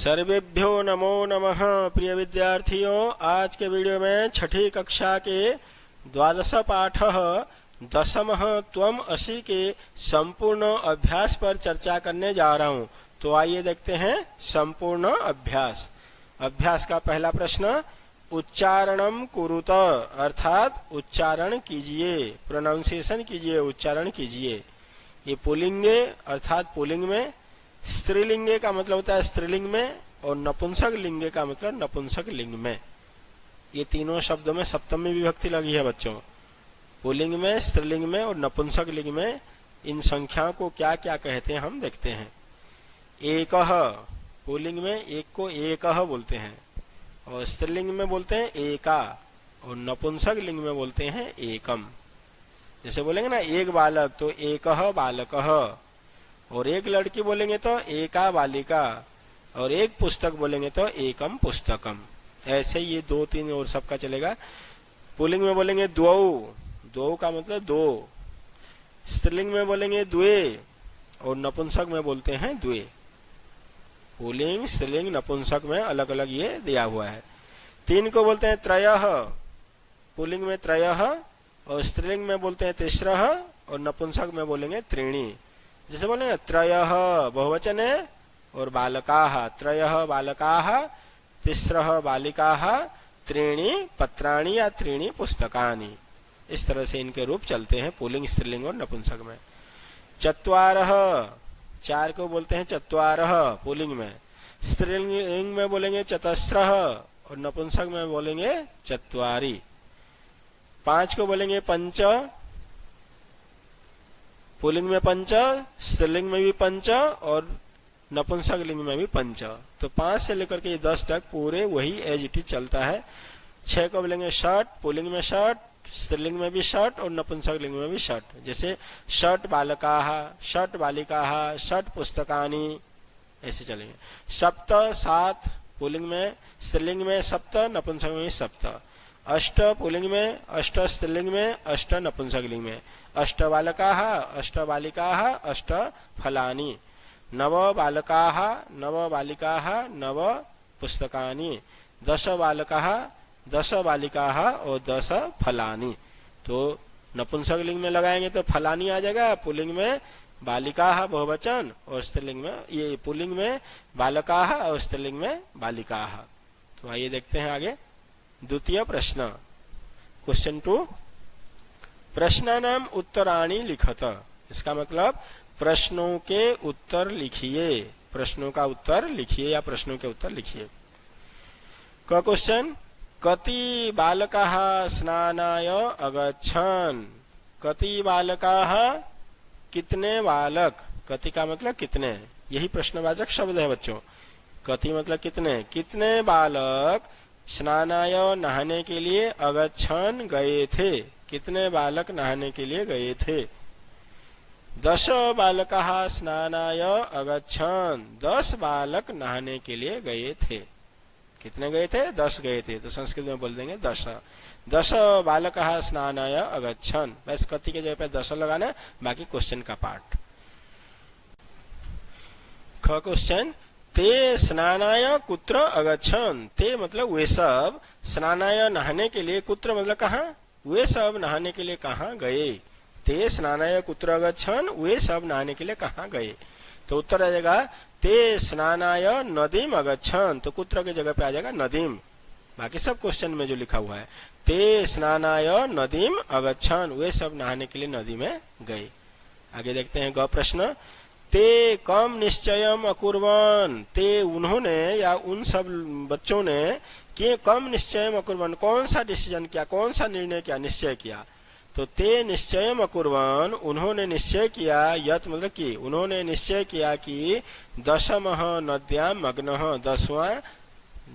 सर्वेभ्यो नमो नमः। प्रिय विद्यार्थियों, आज के वीडियो में छठी कक्षा के द्वादश पाठ दशमः त्वम असि के संपूर्ण अभ्यास पर चर्चा करने जा रहा हूं। तो आइए देखते हैं संपूर्ण अभ्यास। अभ्यास का पहला प्रश्न, उच्चारणम कुरुत अर्थात उच्चारण कीजिए, प्रोनाउंसिएशन कीजिए, उच्चारण कीजिए। ये पुल्लिंगे अर्थात पुल्लिंग में, स्त्रीलिंगे का मतलब होता है स्त्रीलिंग में, और नपुंसक लिंगे का मतलब नपुंसक लिंग में। ये तीनों शब्दों में सप्तमी विभक्ति लगी है बच्चों। पुल्लिंग में, स्त्रीलिंग में और नपुंसक लिंग में इन संख्याओं को क्या क्या कहते हैं हम देखते हैं। एकः, पुल्लिंग में एक को एकः बोलते हैं, और स्त्रीलिंग में बोलते हैं एका, और नपुंसक लिंग में बोलते हैं एकम। जैसे बोलेंगे ना एक बालक तो एकः बालकः, और एक लड़की बोलेंगे तो एका बालिका, और एक पुस्तक बोलेंगे तो एकम पुस्तकम। ऐसे ये दो तीन और सबका चलेगा। पुल्लिंग में बोलेंगे द्वौ, द्वौ का मतलब दो। स्त्रीलिंग में बोलेंगे द्वे, और नपुंसक में बोलते हैं द्वे। पुल्लिंग, स्त्रीलिंग, नपुंसक में अलग अलग ये दिया हुआ है। तीन को बोलते हैं त्रयः, पुल्लिंग में त्रयः, और स्त्रीलिंग में बोलते हैं तिस्रः, और नपुंसक में बोलेंगे त्रीणि। जैसे बोलेंगे त्रयः बहुवचन है, और बालकाः, त्रयः बालकाः, तिस्रः बालिकाः, त्रीणि पत्राणि या त्रीणि पुस्तकानि। इस तरह से इनके रूप चलते हैं पुल्लिंग, स्त्रीलिंग और नपुंसक में। चत्वारः, चार को बोलते हैं चत्वारः पुल्लिंग में। स्त्रीलिंग में बोलेंगे चतस्रः, और नपुंसक में बोलेंगे चत्वारि। पांच को बोलेंगे पंच, पुल्लिंग में पंच, स्त्रीलिंग में भी पंच, और नपुंसक लिंग में भी पंच। तो 5 से लेकर के 10 तक पूरे वही एज इट इज चलता है। 6 को बोलेंगे षट, पुल्लिंग में षट, स्त्रीलिंग में भी षट, और नपुंसक लिंग में भी षट। जैसे षट बालकाः, षट बालिकाः, षट पुस्तकानि, ऐसे चलेंगे। सप्त, 7 पुल्लिंग में, स्त्रीलिंग में सप्त, नपुंसक में भी सप्त। अष्ट पुल्लिंग में, अष्ट स्त्रीलिंग में, अष्ट नपुंसक लिंग में। अष्ट बालकाः, अष्ट बालिकाः, अष्ट फलानि। नव बालकाः, नव बालिकाः, नव पुस्तकानि। 10 बालकाः, 10 बालिकाः, और 10 फलानि। तो नपुंसक लिंग में लगाएंगे तो फलानि आ जाएगा, पुल्लिंग में बालिकाः बहुवचन, और स्त्रीलिंग में ये पुल्लिंग में बालकाः, और स्त्रीलिंग में बालिकाः। तो आइए देखते हैं आगे। द्वितीय प्रश्न, क्वेश्चन 2, प्रश्नानाम उत्तराणि लिखत। इसका मतलब प्रश्नों के उत्तर लिखिए, प्रश्नों का उत्तर लिखिए या प्रश्नों के उत्तर लिखिए। क क्वेश्चन, कति बालकाः स्नानाय अगच्छन्। कति बालकाः, कितने बालक, कति का मतलब कितने, यही प्रश्नवाचक शब्द है बच्चों। कति मतलब कितने, कितने बालक स्नानाय नहाने के लिए अगच्छन् गए थे, कितने बालक नहाने के लिए गए थे। 10 बालकाः स्नानाय अगच्छन्, 10 बालक नहाने के लिए गए थे। कितने गए थे, 10 गए थे, तो संस्कृत में बोल देंगे 10। 10 बालकाः स्नानाय अगच्छन्, बस कति के जगह पे 10 लगाना, बाकी क्वेश्चन का पार्ट। ख क्वेश्चन, ते स्नानाय कुत्र अगच्छन्। ते मतलब वे सब, स्नानाय नहाने के लिए, कुत्र मतलब कहाँ, वे सब नहाने के लिए कहाँ गए। ते स्नानाय कुत्र अगच्छन्, वे सब नहाने के लिए कहाँ गए। तो उत्तर आ जाएगा ते स्नानाय नदीम अगच्छन्। तो कुत्र की जगह पे आ जाएगा नदीम, बाकी सब क्वेश्चन में जो लिखा हुआ है। ते स्नानाय नदीम अगच्छन्, वे सब नहाने के लिए नदी में गए। आगे देखते हैं ग प्रश्न, ते कम निश्चयम अकुर्वन्। ते उन्होंने या उन सब बच्चों ने कि कम निश्चयम अकुर्वन्, कौन सा डिसीजन किया, कौन सा निर्णय किया, निश्चय किया। तो ते निश्चयम अकुर्वन्, उन्होंने निश्चय किया, यत मतलब कि उन्होंने निश्चय किया कि दशमः नद्यां मग्नः, 10वां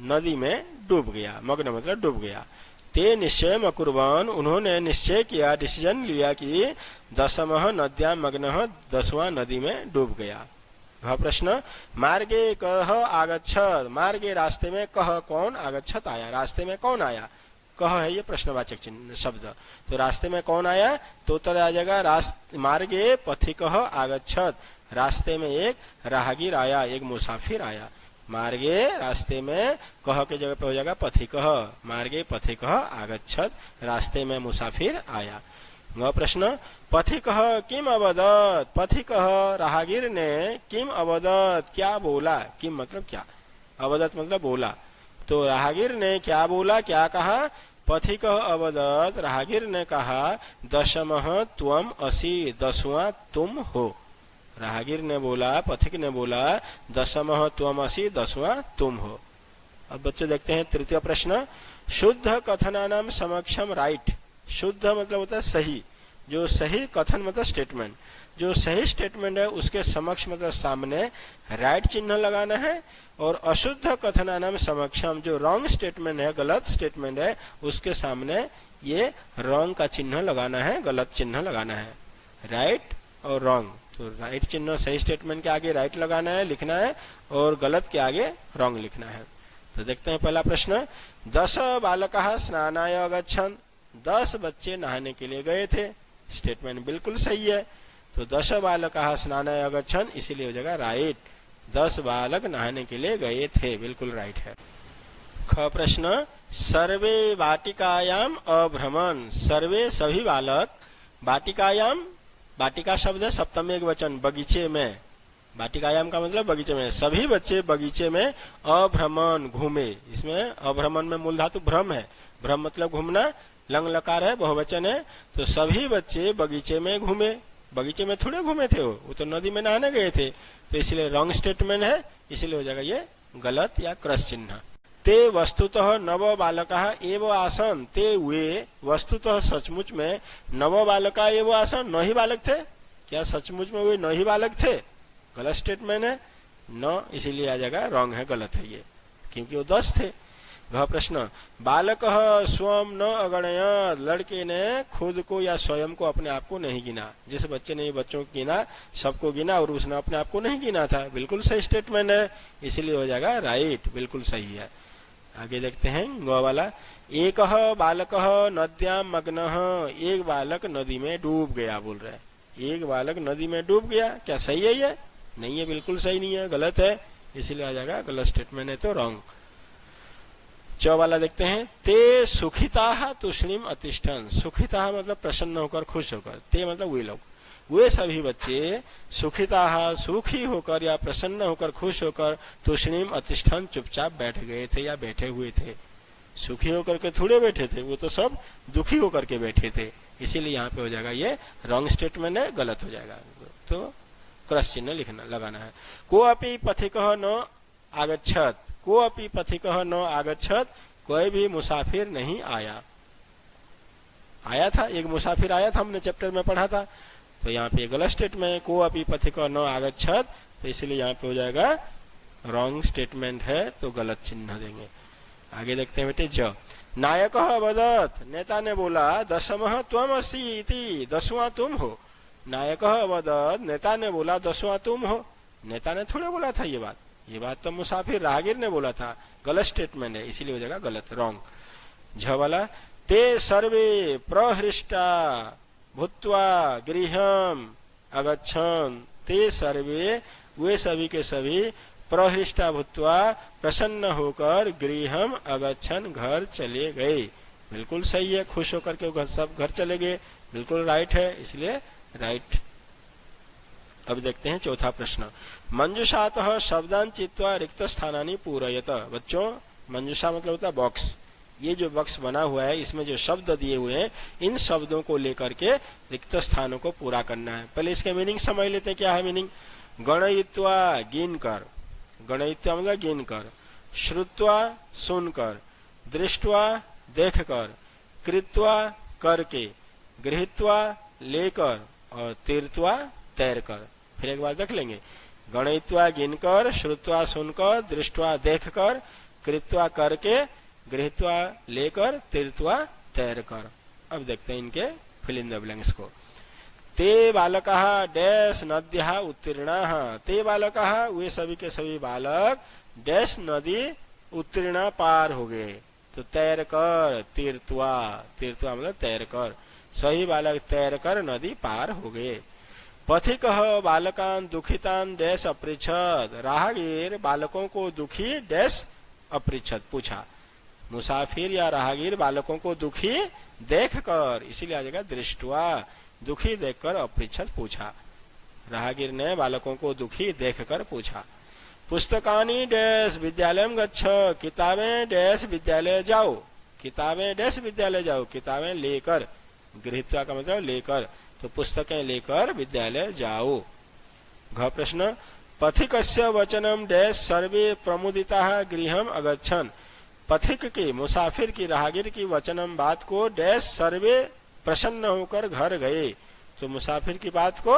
नदी में डूब गया। मग्न मतलब डूब गया। ते निश्चयम अकुर्वन्, उन्होंने निश्चय किया, डिसीजन लिया कि दशमः नद्यां मग्नः, 10वां नदी में डूब गया। घ प्रश्न, मार्गे कः आगच्छत्। मार्गे रास्ते में, कः कौन, आगच्छत् आया, रास्ते में कौन आया। कह है ये प्रश्नवाचक चिन्ह शब्द। तो रास्ते में कौन आया, तो उत्तर आ जाएगा मार्गे पथिकः आगच्छत्। रास्ते में एक राहगीर आया, एक मुसाफिर आया। मार्गे रास्ते में, कह के जगह पे हो जाएगा पथिकः, मार्गे पथिकः आगच्छत, रास्ते में मुसाफिर आया। वह प्रश्न पथिकः किम अवदत्, पथिकः राहगीर ने किम अवदत् क्या बोला, किम मतलब क्या, अवदत् मतलब बोला, तो राहगीर ने क्या बोला, क्या कहा, पथिकः अवदत् राहगीर ने कहा दशमः त्वम असि, 10वां तुम हो। राहगीर ने बोला, पथिक ने बोला दशमः त्वम असि, 10वां तुम हो। अब बच्चे देखते हैं तृतीय प्रश्न, शुद्ध कथनानाम समक्षम राइट, शुद्ध मतलब होता है सही, जो सही कथन मतलब स्टेटमेंट, जो सही स्टेटमेंट है उसके समक्ष मतलब सामने राइट चिन्ह लगाना है, और अशुद्ध कथनानाम समक्षम जो रॉन्ग स्टेटमेंट है, गलत स्टेटमेंट है, उसके सामने ये रॉन्ग का चिन्ह लगाना है, गलत चिन्ह लगाना है, राइट और रॉन्ग। तो राइट चिन्ह सही स्टेटमेंट के आगे राइट लगाना है, लिखना है, और गलत के आगे रॉन्ग लिखना है। तो देखते हैं पहला प्रश्न, 10 बालकाः स्नानाय अगच्छन्, 10 बच्चे नहाने के लिए गए थे, स्टेटमेंट बिल्कुल सही है। तो 10 बालकाः स्नानाय अगच्छन्, इसीलिए हो जाएगा राइट, 10 बालक नहाने के लिए गए थे, बिल्कुल राइट है। ख प्रश्न, सर्वे वाटिकायाम अभ्रमन्, सर्वे सभी बालक, वाटिकायाम, वाटिका शब्द है सप्तमी एक वचन, बगीचे में, वाटिकायाम का मतलब बगीचे में, सभी बच्चे बगीचे में अभ्रमण घूमे, इसमें अभ्रमण में मूल धातु भ्रम है, भ्रम मतलब घूमना, लंग लकार है, बहुवचन है, तो सभी बच्चे बगीचे में घूमे, बगीचे में थोड़े घूमे थे, वो तो नदी में नहाने गए थे, तो इसलिए रॉन्ग स्टेटमेंट है, इसलिए हो जाएगा ये गलत या क्रस चिन्ह। ते वस्तुतः नव बालकाः एव आसन्, ते वे वस्तुतः सचमुच में नव बालका एव आसन्, 9 ही बालक थे, क्या सचमुच में वे 9 ही बालक थे, गलत स्टेटमेंट है, 9, इसीलिए आ जाएगा रॉन्ग है, गलत है ये, क्योंकि वो 10 थे। घ प्रश्न, बालकः स्वं न अगणयत्, लड़के ने खुद को या स्वयं को, अपने आप को नहीं गिना, जिस बच्चे ने बच्चों को गिना, सबको गिना और उसने अपने आप को नहीं गिना था, बिल्कुल सही स्टेटमेंट है, इसीलिए हो जाएगा राइट, बिल्कुल सही है। आगे देखते हैं ग वाला, एकः बालकः नद्यां मग्नः, एक बालक नदी में डूब गया, बोल रहा है, एक बालक नदी में डूब गया, क्या सही है ये, नहीं है, बिल्कुल सही नहीं है, गलत है, इसलिए आ जाएगा गलत स्टेटमेंट है, तो रॉन्ग। च वाला देखते हैं, ते सुखिताः तूष्णीम अतिष्ठन्, सुखिताः मतलब प्रसन्न होकर, खुश होकर, ते मतलब वे लोग, वे सभी बच्चे सुखिताः सुखी होकर या प्रसन्न होकर, खुश होकर, तूष्णीम अतिष्ठन् चुपचाप बैठ गए थे या बैठे हुए थे, सुखी होकर के थोड़े बैठे थे, वो तो सब दुखी होकर के बैठे थे, इसीलिए यहाँ पे हो जाएगा ये रॉन्ग स्टेटमेंट है, गलत हो जाएगा, तो क्रस चिन्ह लिखना लगाना है। को अपि पथिकः न आगच्छत्, को अपि पथिकः न आगच्छत्, कोई भी मुसाफिर नहीं आया, आया था एक मुसाफिर आया था, हमने चैप्टर में पढ़ा था, तो यहाँ पे गलत स्टेटमेंट है, को अपि पथिकः न आगच्छत्, तो इसलिए यहाँ पे हो जाएगा रॉन्ग स्टेटमेंट है, तो गलत चिन्ह देंगे। आगे देखते हैं बेटे, ज नायकः अवदत्, नेता ने बोला, 10मः त्वम् असि इति, 10वां तुम हो, नायकः अवदत्, नेता ने बोला 10वां तुम हो, नेता ने थोड़े बोला था ये बात तो मुसाफिर राहगीर ने बोला था, गलत स्टेटमेंट है, इसीलिए हो जाएगा गलत, रॉन्ग। झ वाला, ते सर्वे प्रहृष्टा भूत्वा गृहम् अगच्छन्, ते सर्वे वे सभी के सभी प्रहृष्टा भूत्वा प्रसन्न होकर गृहम् अगच्छन् घर चले गए, बिल्कुल सही है, खुश होकर के सब घर चले गए, बिल्कुल राइट है, इसलिए राइट। अब देखते हैं चौथा प्रश्न, मंजुषातः शब्दान् चित्वा रिक्त स्थानानि पूरयत, बच्चों मंजुषा मतलब होता है बॉक्स, ये जो बॉक्स बना हुआ है इसमें जो शब्द दिए हुए हैं, इन शब्दों को लेकर के रिक्त स्थानों को पूरा करना है। पहले इसके मीनिंग समझ लेते हैं, क्या है मीनिंग। गणयित्वा गिन कर, गणयित्वा मतलब गिन कर, श्रुत्वा सुनकर, दृष्ट्वा देख कर, कृत्वा करके, गृहीत्वा लेकर, और तीर्थवा तैर कर। फिर एक बार देख लेंगे, गणयित्वा गिनकर, श्रुत्वा सुनकर, दृष्ट्वा देखकर, कृत्वा करके, गृहीत्वा लेकर, तीर्थवा तैर कर। अब देखते हैं इनके फिल इन द ब्लैंक्स को। ते बालकाः डैश नद्याः उत्तीर्णाः, ते बालकाः वे सभी के सभी बालक डैश नदी उत्तीर्णा पार हो गए, तो तैर कर, तीर्थवा, तीर्थवा मतलब तैर कर, सही बालक तैर कर नदी पार हो गए। पथिकः बालकान् दुखितान् डैश अपृच्छत्। राहगीर बालकों को दुखी डैश अपृच्छत् पूछा। मुसाफिर या राहगीर बालकों को दुखी देखकर, इसीलिए आ जाएगा दृष्टवा, दुखी देखकर अपृच्छत् पूछा। राहगीर ने बालकों को दुखी देखकर पूछा। पुस्तकानि डैश विद्यालयं गच्छ, किताबें डैश विद्यालय जाओ, किताबें डैश विद्यालय जाओ, किताबें लेकर, गृहीत्वा का मतलब लेकर, तो पुस्तकें लेकर विद्यालय जाओ। घ प्रश्न, पथिकस्य वचनम डैश सर्वे प्रमुदिताः गृहम् अगच्छन्। पथिक की, मुसाफिर की, राहगीर की वचनम बात को डैश सर्वे प्रसन्न होकर घर गए। तो मुसाफिर की बात को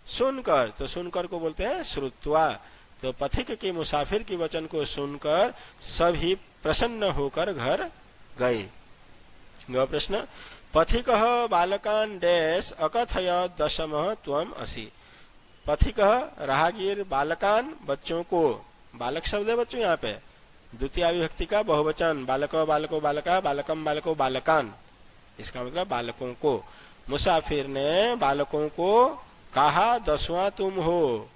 सुनकर, तो सुनकर को बोलते हैं श्रुत्वा। तो पथिक की, मुसाफिर की वचन को सुनकर सभी प्रसन्न होकर घर गए। ग प्रश्न, पथिकः बालकान् डैश अकथयत् दशमः त्वम् असि। पथिकः राहगीर बालकान् बच्चों को, बालक शब्द है बच्चों यहाँ पे, द्वितीय विभक्ति का बहुवचन, बालको बालको बालका, बालकम बालको बालकान, इसका मतलब बालकों को। मुसाफिर ने बालकों को कहा 10वां तुम हो।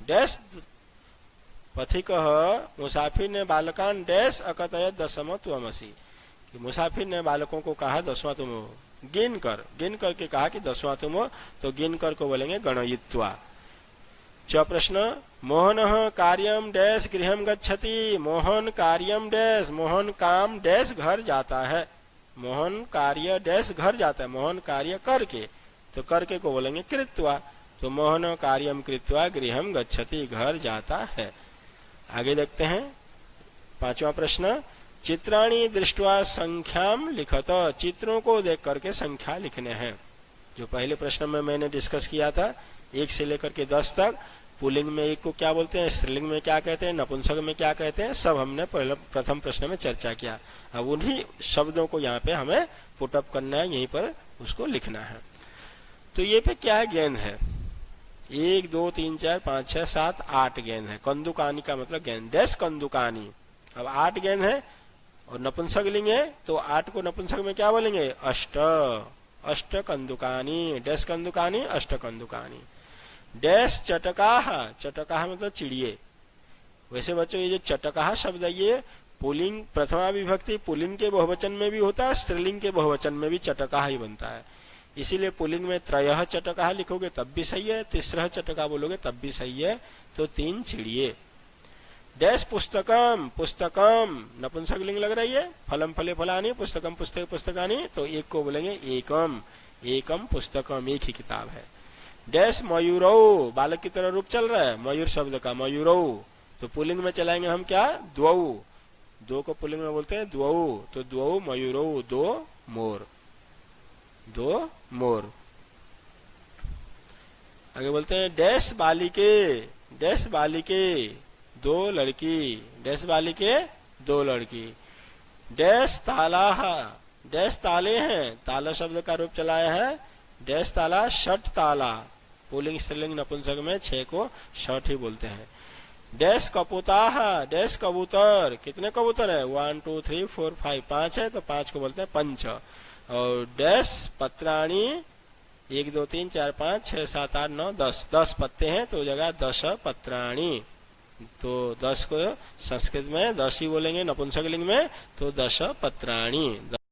डैश पथिकः, मुसाफिर ने बालकान डैश अकथयत् दशमः त्वमसि, कि मुसाफिर ने बालकों को कहा 10वां तुम हो, गिन करके कहा कि 10वां तुम हो, तो गिन कर को बोलेंगे गणयित्वा। च प्रश्न, मोहनः कार्यम डैश गृहम् गच्छति। मोहन कार्यम डैश, मोहन काम डैश घर जाता है। मोहन कार्य डैश घर जाता है, मोहन कार्य करके, तो करके को बोलेंगे कृत्वा। तो मोहन कार्यम कृत्वा गृहम् गच्छति, घर जाता है। आगे देखते हैं 5वां प्रश्न, चित्राणि दृष्ट्वा संख्याम लिखत। चित्रों को देख करके संख्या लिखने हैं। जो पहले प्रश्न में मैंने डिस्कस किया था, 1 से लेकर के 10 तक, पुल्लिंग में 1 को क्या बोलते हैं, स्त्रीलिंग में क्या कहते हैं, नपुंसक में क्या कहते हैं, सब हमने प्रथम प्रश्न में चर्चा किया। अब उन्हीं शब्दों को यहाँ पे हमें पुटअप करना है, यहीं पर उसको लिखना है। तो ये पे क्या है, गेंद है। 1 2 3 4 5 6 7 8 गेंद है। कंदुकानी का मतलब गेंद, डैश कंदुकानी। अब 8 गेंद है और नपुंसक लिंग है, तो 8 को नपुंसक में क्या बोलेंगे, अष्ट, अष्ट कंदुकानी, डैश कंदुकानी, अष्ट कंदुकानी। डैश चटकाह, चटकाह मतलब चिड़िए। वैसे बच्चों ये जो चटकाह शब्द है, ये पुल्लिंग प्रथमा विभक्ति पुल्लिंग के बहुवचन में भी होता है, स्त्रीलिंग के बहुवचन में भी चटकाह ही बनता है। इसीलिए पुल्लिंग में त्रयः चटकाह लिखोगे तब भी सही है, तिस्रः चटका बोलोगे तब भी सही है, तो 3 चिड़िए। डैश पुस्तकम, पुस्तकम नपुंसक लिंग लग रही है, फलम फले फलानी, पुस्तकम पुस्तक पुस्तकानी, तो 1 को बोलेंगे एकम, एकम पुस्तकम, एक ही किताब है। डैश मयूरौ, बालक की तरह रूप चल रहा है मयूर शब्द का, मयूरौ, तो पुल्लिंग में चलाएंगे हम क्या, द्वौ, 2 को पुल्लिंग में बोलते हैं द्वौ, तो द्वौ मयूरौ, 2 मोर, 2 मोर। आगे बोलते हैं डैश बालिके, डैश बालिके 2 लड़की, डैश बालिके 2 लड़की। डैश तालाह, डैश ताले हैं, ताला शब्द का रूप चलाया है, डैश ताला षट ताला, पुल्लिंग स्त्रीलिंग नपुंसक में 6 को षट ही बोलते हैं। डैश कपूताह, डैश कबूतर, कितने कबूतर है, 1 2 3 4 5, 5 है, तो 5 को बोलते हैं पंच। और डैश पत्राणी, 1 2 3 4 5 6 7 8 9 10, 10 पत्ते हैं, तो जगह 10 पत्राणी, तो 10 को संस्कृत में 10 ही बोलेंगे, नपुंसक लिंग में तो 10 पत्राणी।